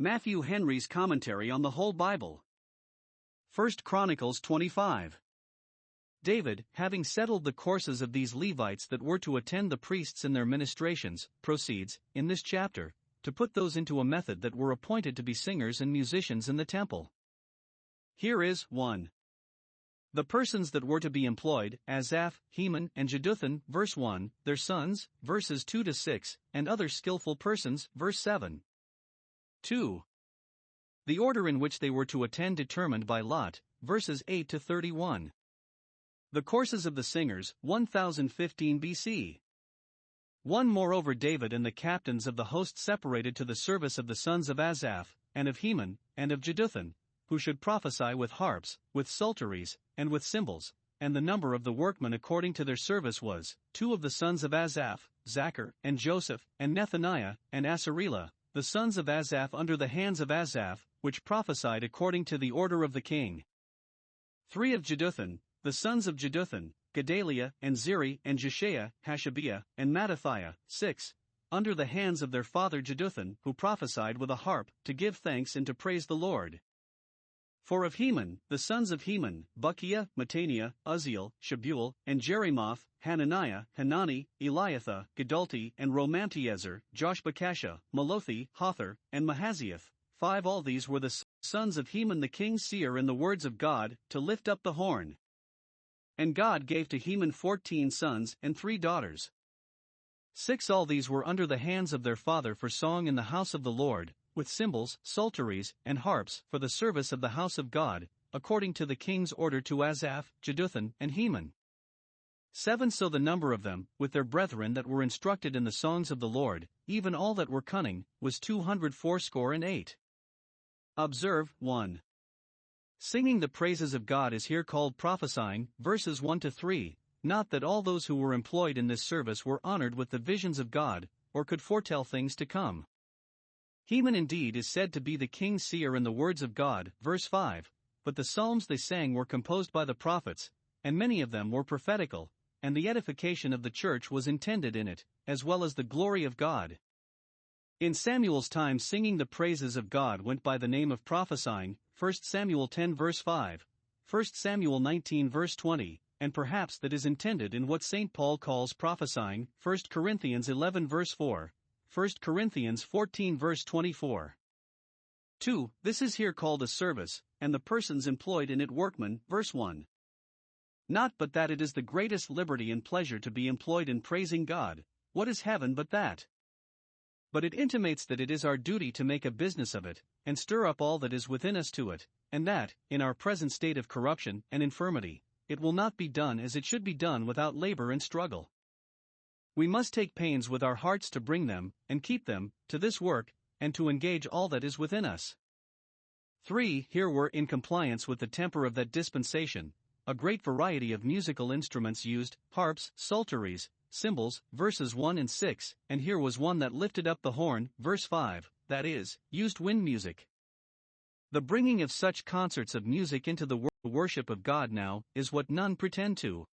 Matthew Henry's Commentary on the Whole Bible. 1 Chronicles 25. David, having settled the courses of these Levites that were to attend the priests in their ministrations, proceeds, in this chapter, to put those into a method that were appointed to be singers and musicians in the temple. Here is 1. The persons that were to be employed, Asaph, Heman, and Jeduthun, verse 1, their sons, verses 2 to 6, and other skillful persons, verse 7. 2. The order in which they were to attend determined by lot, verses 8 to 31. The courses of the singers, 1015 BC. 1. Moreover, David and the captains of the host separated to the service of the sons of Asaph, and of Heman, and of Jeduthun, who should prophesy with harps, with psalteries, and with cymbals, and the number of the workmen according to their service was, 2 of the sons of Asaph, Zachar, and Joseph, and Nethaniah, and Asarela, the sons of Asaph under the hands of Asaph, which prophesied according to the order of the king. 3 of Jeduthun, the sons of Jeduthun, Gedaliah, and Zeri, and Jeshaiah, Hashabiah, and Mattathiah. 6. Under the hands of their father Jeduthun, who prophesied with a harp, to give thanks and to praise the Lord. 4 of Heman, the sons of Heman, Bukiah, Mattaniah, Uzziel, Shebuel, and Jeremoth, Hananiah, Hanani, Eliathah, Gedalti, and Romamtiezer, Joshbekasha, Malothi, Hothar, and Mahaziath. 5 All these were the sons of Heman the king's seer in the words of God, to lift up the horn. And God gave to Heman 14 sons and 3 daughters. 6 All these were under the hands of their father for song in the house of the Lord, with cymbals, psalteries, and harps, for the service of the house of God, according to the king's order to Asaph, Jeduthun, and Heman. 7 So the number of them, with their brethren that were instructed in the songs of the Lord, even all that were cunning, was 268. Observe, 1. Singing the praises of God is here called prophesying, verses 1 to 3, not that all those who were employed in this service were honored with the visions of God, or could foretell things to come. Heman indeed is said to be the king's seer in the words of God, verse 5, but the psalms they sang were composed by the prophets, and many of them were prophetical, and the edification of the church was intended in it, as well as the glory of God. In Samuel's time, singing the praises of God went by the name of prophesying, 1 Samuel 10 verse 5, 1 Samuel 19 verse 20, and perhaps that is intended in what St. Paul calls prophesying, 1 Corinthians 11 verse 4, 1 Corinthians 14 verse 24. 2. This is here called a service, and the persons employed in it workmen, verse 1. Not but that it is the greatest liberty and pleasure to be employed in praising God. What is heaven but that? But it intimates that it is our duty to make a business of it, and stir up all that is within us to it, and that, in our present state of corruption and infirmity, it will not be done as it should be done without labor and struggle. We must take pains with our hearts to bring them, and keep them, to this work, and to engage all that is within us. 3. Here were, in compliance with the temper of that dispensation, a great variety of musical instruments used, harps, psalteries, cymbals, verses 1 and 6, and here was one that lifted up the horn, verse 5, that is, used wind music. The bringing of such concerts of music into the worship of God now, is what none pretend to.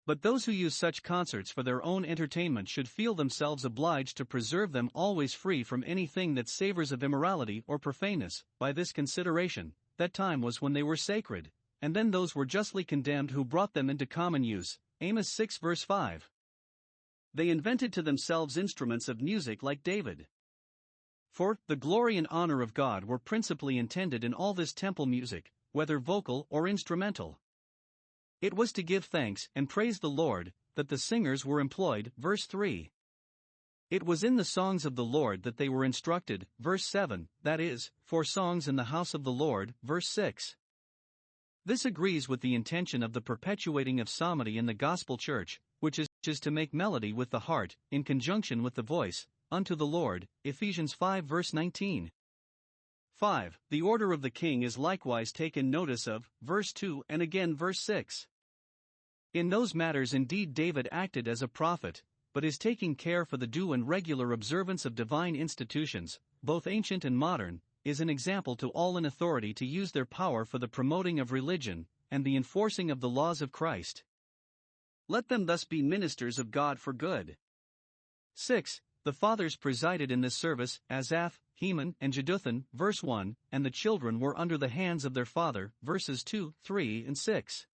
But those who use such concerts for their own entertainment should feel themselves obliged to preserve them always free from anything that savors of immorality or profaneness, by this consideration, that time was when they were sacred, and then those were justly condemned who brought them into common use, Amos 6 verse 5. They invented to themselves instruments of music like David. 4. The glory and honor of God were principally intended in all this temple music, whether vocal or instrumental. It was to give thanks and praise the Lord, that the singers were employed, verse 3. It was in the songs of the Lord that they were instructed, verse 7, that is, for songs in the house of the Lord, verse 6. This agrees with the intention of the perpetuating of psalmody in the gospel church, which is to make melody with the heart, in conjunction with the voice, unto the Lord, Ephesians 5 verse 19. 5. The order of the king is likewise taken notice of, verse 2 and again verse 6. In those matters indeed David acted as a prophet, but his taking care for the due and regular observance of divine institutions, both ancient and modern, is an example to all in authority to use their power for the promoting of religion, and the enforcing of the laws of Christ. Let them thus be ministers of God for good. 6. The fathers presided in this service, Asaph, Heman and Jeduthun, verse 1, and the children were under the hands of their father, verses 2, 3 and 6.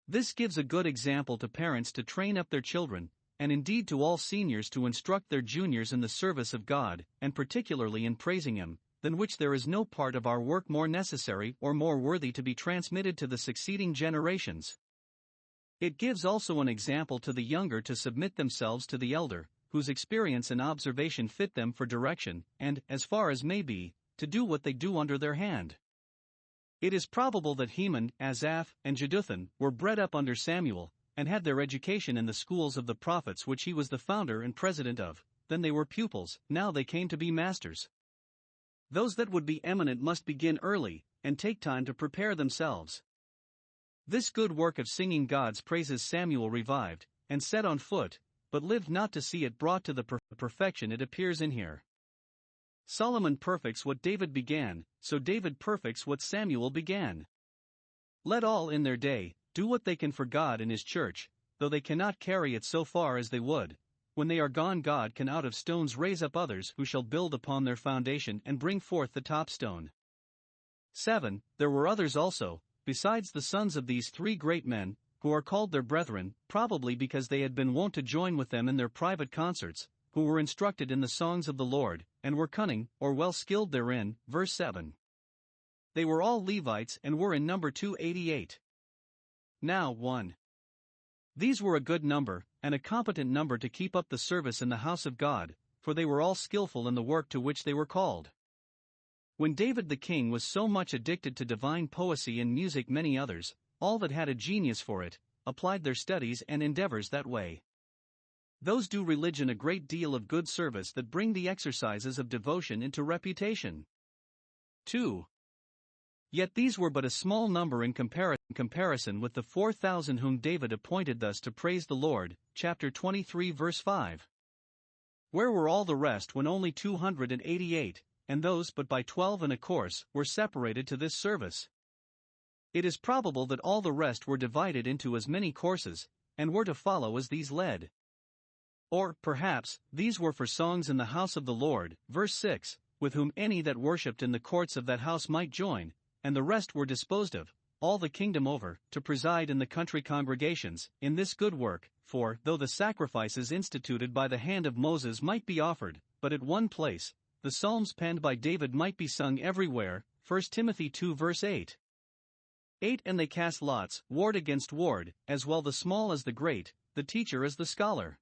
This gives a good example to parents to train up their children, and indeed to all seniors to instruct their juniors in the service of God, and particularly in praising Him, than which there is no part of our work more necessary or more worthy to be transmitted to the succeeding generations. It gives also an example to the younger to submit themselves to the elder, whose experience and observation fit them for direction, and, as far as may be, to do what they do under their hand. It is probable that Heman, Asaph, and Jeduthun were bred up under Samuel, and had their education in the schools of the prophets which he was the founder and president of. Then they were pupils, now they came to be masters. Those that would be eminent must begin early, and take time to prepare themselves. This good work of singing God's praises Samuel revived, and set on foot, but lived not to see it brought to the perfection it appears in here. Solomon perfects what David began, so David perfects what Samuel began. Let all in their day do what they can for God and His church, though they cannot carry it so far as they would. When they are gone, God can out of stones raise up others who shall build upon their foundation and bring forth the top stone. 7. There were others also, besides the sons of these three great men, who are called their brethren, probably because they had been wont to join with them in their private concerts, who were instructed in the songs of the Lord, and were cunning, or well skilled therein, verse 7. They were all Levites and were in number 288. Now 1. These were a good number, and a competent number to keep up the service in the house of God, for they were all skillful in the work to which they were called. When David the king was so much addicted to divine poesy and music, many others, all that had a genius for it, applied their studies and endeavors that way. Those do religion a great deal of good service that bring the exercises of devotion into reputation. 2. Yet these were but a small number in comparison with the 4,000 whom David appointed thus to praise the Lord, chapter 23 verse 5. Where were all the rest when only 288, and those but by 12 in a course, were separated to this service? It is probable that all the rest were divided into as many courses, and were to follow as these led. Or, perhaps, these were for songs in the house of the Lord, verse 6, with whom any that worshipped in the courts of that house might join, and the rest were disposed of, all the kingdom over, to preside in the country congregations, in this good work, for, though the sacrifices instituted by the hand of Moses might be offered, but at one place, the psalms penned by David might be sung everywhere, 1 Timothy 2 verse 8. 8. And they cast lots, ward against ward, as well the small as the great, the teacher as the scholar.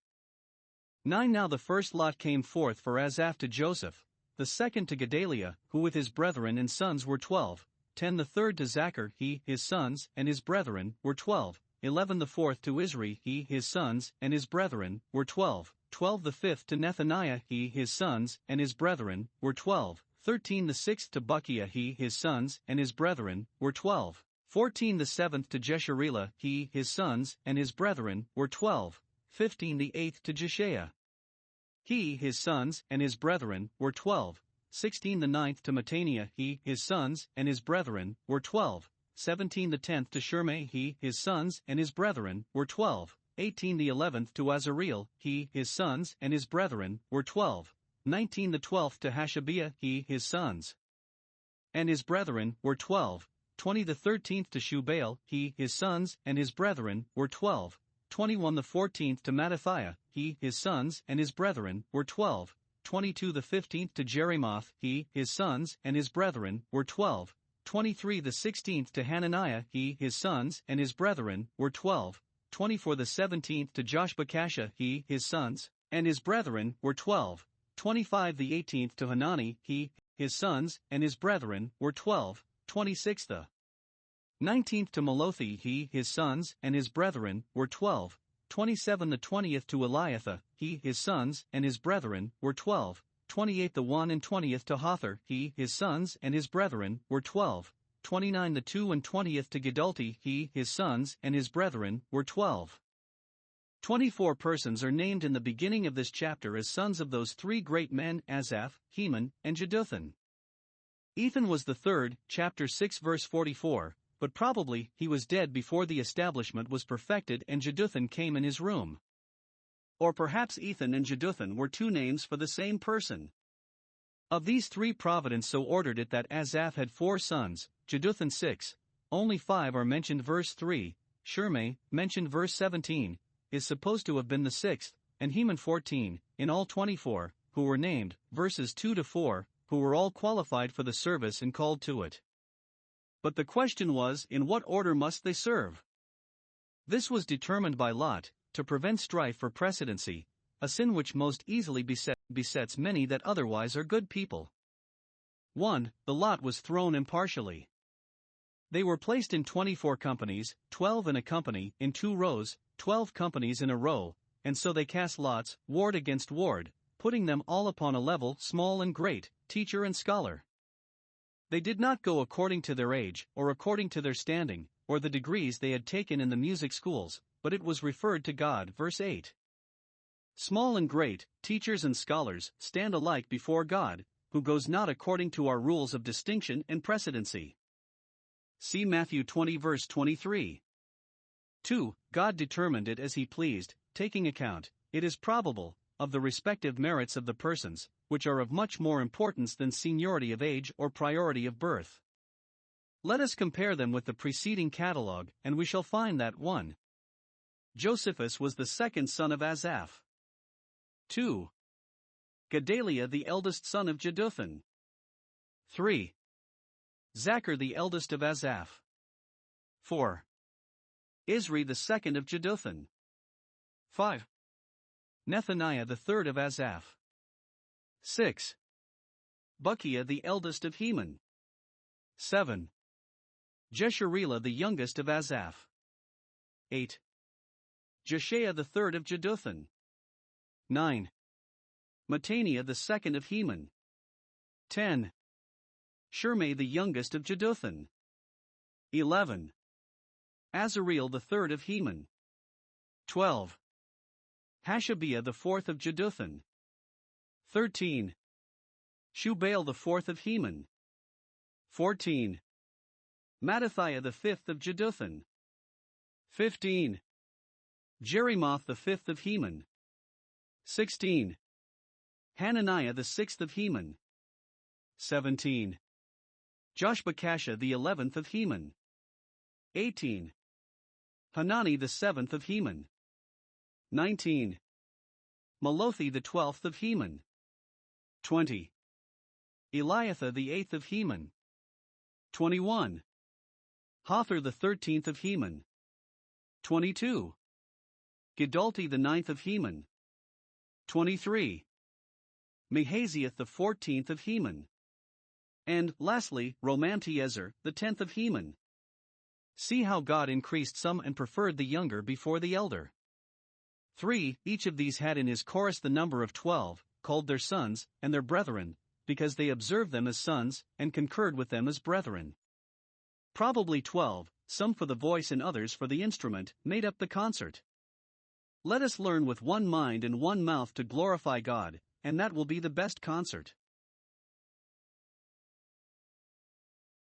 9. Now the first lot came forth for Asaph to Joseph, the second to Gedaliah, who with his brethren and sons were 12, 10. The third to Zachar, he, his sons, and his brethren, were 12, 11. The fourth to Isri, he, his sons, and his brethren, were 12, 12. The fifth to Nethaniah, he, his sons, and his brethren, were 12, 13. The sixth to Bukiah, he, his sons, and his brethren, were 12, 14. The seventh to Jesharilah, he, his sons, and his brethren, were 12, 15. The eighth to Jeshaiah, he, his sons, and his brethren, were 12, 16. The ninth to Mattaniah, he, his sons, and his brethren, were 12, 17. The 10th to Shimei, he, his sons, and his brethren, were 12, 18. The 11th to Azareel, he, his sons, and his brethren, were 12, 19. The 12th to Hashabiah, he, his sons, and his brethren, were 12, 20. The 13th to Shubael, he, his sons, and his brethren, were 12, 21. The 14th to Mattathiah, he, his sons, and his brethren, were 12, 22. The 15th to Jeremoth, he, his sons, and his brethren, were 12, 23. The 16th to Hananiah, he, his sons, and his brethren, were 12, 24. The 17th to Joshbekashah, he, his sons, and his brethren, were 12, 25. The 18th to Hanani, he, his sons, and his brethren, were 12, 26. The 19th to Malothi, he, his sons, and his brethren, were 12, 27. The 20th to Eliathah, he, his sons, and his brethren, were 12, 28. The 1 and 20th to Hothar, he, his sons, and his brethren, were 12, 29. The 2 and 20th to Gedalti, he, his sons, and his brethren, were 12. 24 persons are named in the beginning of this chapter as sons of those three great men, Asaph, Heman, and Jeduthun. Ethan was the third, chapter 6 verse 44, but probably he was dead before the establishment was perfected and Jeduthun came in his room. Or perhaps Ethan and Jeduthun were two names for the same person. Of these three, providence so ordered it that Asaph had 4 sons, Jeduthun 6, only 5 are mentioned verse 3, Shimei, mentioned verse 17, is supposed to have been the 6th, and Heman 14, in all 24, who were named, verses 2 to 4, who were all qualified for the service and called to it. But the question was, in what order must they serve? This was determined by lot, to prevent strife for precedency, a sin which most easily besets many that otherwise are good people. 1. The lot was thrown impartially. They were placed in 24 companies, 12 in a company, in 2 rows, 12 companies in a row, and so they cast lots, ward against ward, putting them all upon a level, small and great, teacher and scholar. They did not go according to their age, or according to their standing, or the degrees they had taken in the music schools, but it was referred to God, verse 8. Small and great, teachers and scholars, stand alike before God, who goes not according to our rules of distinction and precedency. See Matthew 20 verse 23. 2. God determined it as he pleased, taking account, it is probable, of the respective merits of the persons, which are of much more importance than seniority of age or priority of birth. Let us compare them with the preceding catalogue, and we shall find that 1. Josephus was the 2nd son of Asaph. 2. Gedaliah the eldest son of Jeduthun. 3. Zachar the eldest of Asaph. 4. Isri the 2nd of Jeduthun. 5. Nethaniah the 3rd of Asaph. 6. Bukiah the eldest of Heman. 7. Jeshurila the youngest of Asaph. 8. Jeshaiah the 3rd of Jeduthun. 9. Mattaniah the 2nd of Heman. 10. Shimei the youngest of Jeduthun. 11. Azareel the 3rd of Heman. 12. Hashabiah the 4th of Jeduthun. 13. Shubael the 4th of Heman. 14. Mattathiah the 5th of Jeduthun. 15. Jerimoth the 5th of Heman. 16. Hananiah the 6th of Heman. 17. Joshbekashah the 11th of Heman. 18. Hanani the 7th of Heman. 19. Malothi the 12th of Heman. 20. Eliathah the 8th of Heman. 21. Hothar the 13th of Heman. 22. Gidalti the 9th of Heman. 23. Mahaziath the 14th of Heman. And, lastly, Romamtiezer, the 10th of Heman. See how God increased some and preferred the younger before the elder. 3. Each of these had in his chorus the number of 12, called their sons, and their brethren, because they observed them as sons, and concurred with them as brethren. Probably 12, some for the voice and others for the instrument, made up the concert. Let us learn with one mind and one mouth to glorify God, and that will be the best concert.